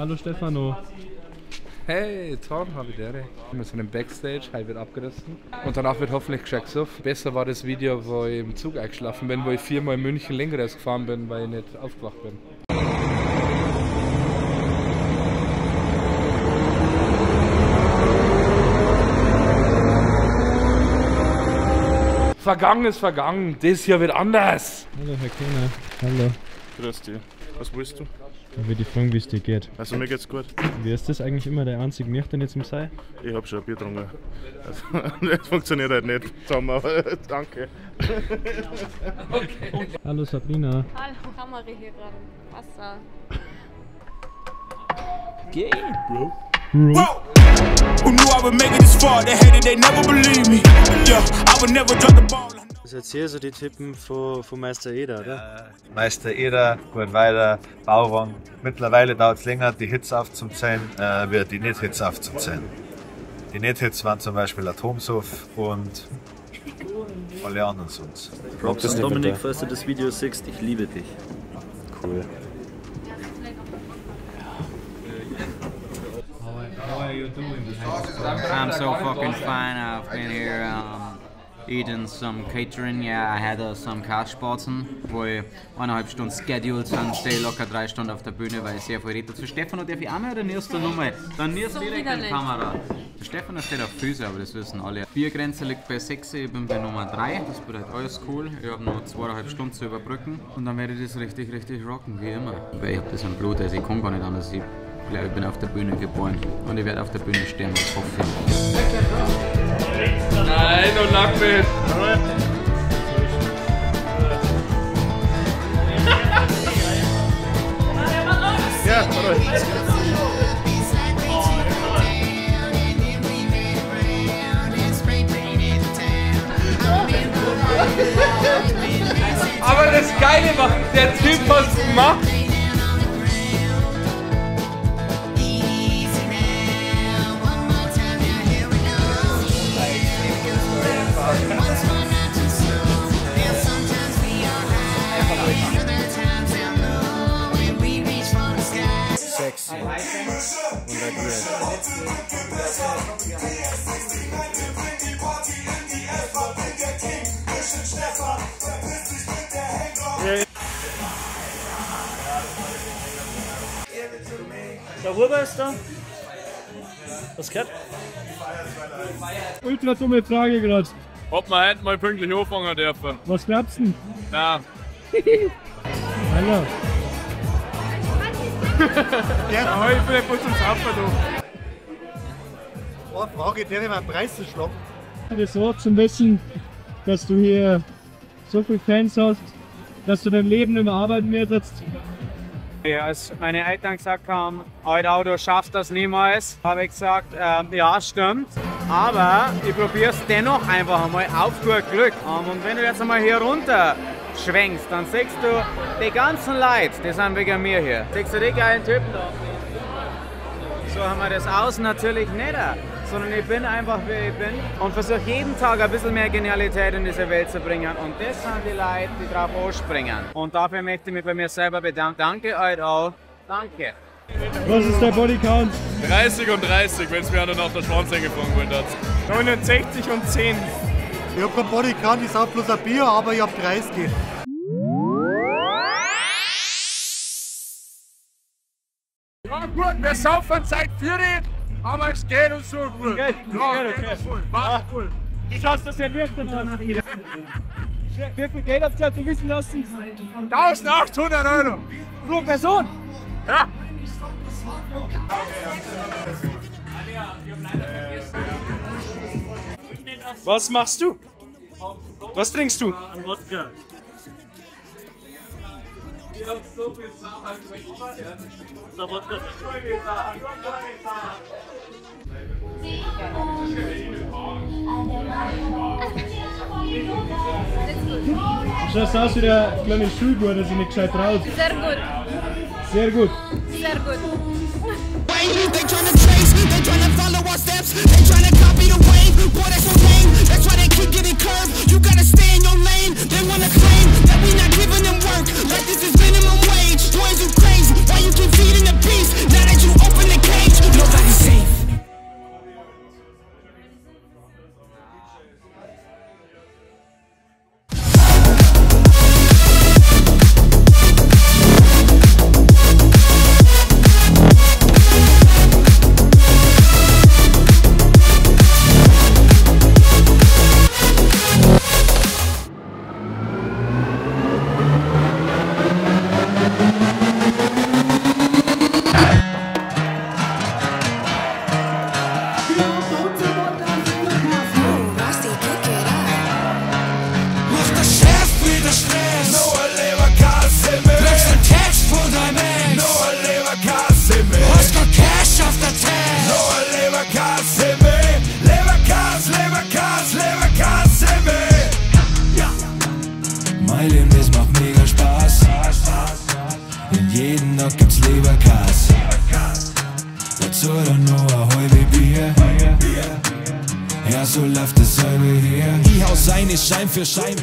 Hallo Stefano. Hey, Tom, Havidere. Wir sind im Backstage, heute wird abgerissen. Und danach wird hoffentlich gescheit gesoffen. Besser war das Video, wo ich im Zug eingeschlafen bin, wo ich 4-mal in München Linkeres gefahren bin, weil ich nicht aufgewacht bin. Vergangen ist vergangen, das hier wird anders. Hallo Herr Kehner. Hallo. Grüß dich. Was willst du? Ich würde dich fragen, wie es dir geht. Also mir geht's gut. Wie ist das eigentlich immer der einzige Nüchtern jetzt im Sei? Ich hab schon ein Bier getrunken. Also, das funktioniert halt nicht zusammen, aber danke. Okay. Hallo Sabrina. Hallo, Hammer hier gerade. Wasser. Gay, Bro. Who knew I would make it this far? They hated, they never believe me. Yeah, I would never drop the ball. Das ist jetzt hier so die Tippen von Meister Eder, oder? Meister Eder, Gurnweiler, Bauwang. Mittlerweile dauert es länger, die Hits aufzuzählen, wie die Nicht-Hits aufzuzählen. Die Nicht-Hits waren zum Beispiel Atomsuff und alle anderen Songs. Dominik, falls du das Video siehst, ich liebe dich. Cool. How are you doing? I'm so fucking fine. I've been here eating some catering. Yeah, I had some Kastspatzen, wo ich 1,5 Stunden scheduled sind, stehe locker 3 Stunden auf der Bühne, weil ich sehr viel rede. Zu Stefano darf ich einmal oder nirst du nochmal? Dann nirst So direkt in die Kamera. Der Stefano steht auf Füße, aber das wissen alle. Biergrenze liegt bei 6, ich bin bei Nummer 3. Das bedeutet alles cool. Ich habe noch 2,5 Stunden zu überbrücken und dann werde ich das richtig rocken, wie immer. Weil ich habe das im Blut, also ich kann gar nicht anders. Ich glaube, ich bin auf der Bühne geboren und ich werde auf der Bühne stehen, das hoffe ich. Nein, und Lackbild. Ja, hallo. Aber das Geile war, der Typ hat's gemacht. Sexy. Und der Huber ist da. Was geht? Ultra dumme Frage gerade. Ob wir heute mal pünktlich anfangen dürfen? Was glaubst du? Ja. Hallo. Ja, ich bin ja kurz ums Auto da. Eine Frage, der ich meinen Preis zu schlagen. Das so zum Wissen, dass du hier so viele Fans hast, dass du dein Leben immer arbeiten wirst. Ja, als meine Eltern gesagt haben, Alter, du schaffst das niemals, habe ich gesagt, ja stimmt, aber ich probiere es dennoch einfach einmal auf gut Glück. Und wenn du jetzt einmal hier runter schwenkst, dann siehst du die ganzen Leute, die sind wegen mir hier. Siehst du die geilen Typen da? So haben wir das außen natürlich nicht, sondern ich bin einfach wie ich bin und versuche jeden Tag ein bisschen mehr Genialität in diese Welt zu bringen. Und das sind die Leute, die drauf anspringen. Und dafür möchte ich mich bei mir selber bedanken. Danke euch auch. Danke. Was ist der Bodycount? 30 und 30, wenn es mir einer nach der Schwanz eingefangen hat. 69 und 10. Ich hab kein Bodycount, ich sauf bloß ein Bier, aber ich hab 30. Ja gut, wir saufen seit 4, aber es geht uns so gut. Okay. War cool. Du schaust das ja nüchtern an. Wie viel Geld habt ihr zu wissen lassen? 1800 Euro. Pro Person? Ja. Was machst du? Was trinkst du? Wodka. Du schaust aus wie der kleine Schulbub, der sich nicht gescheit traut. Sehr gut. Sehr gut. Sehr gut. They tryna trace, they tryna follow our steps, they tryna copy the wave. Boy, that's so lame. That's why they keep getting curved. You gotta stay in your lane. They wanna claim that we not giving them work, like this is minimum wage. Boys, you crazy? Why you keep feeding the beast? Now that you Mein Leben, das macht mega Spaß. In jeden Tag gibt's Leberkas. Dazu dann noch ein halbe Bier. Ja, so läuft es selber hier. Ich hau seine Schein für Schein.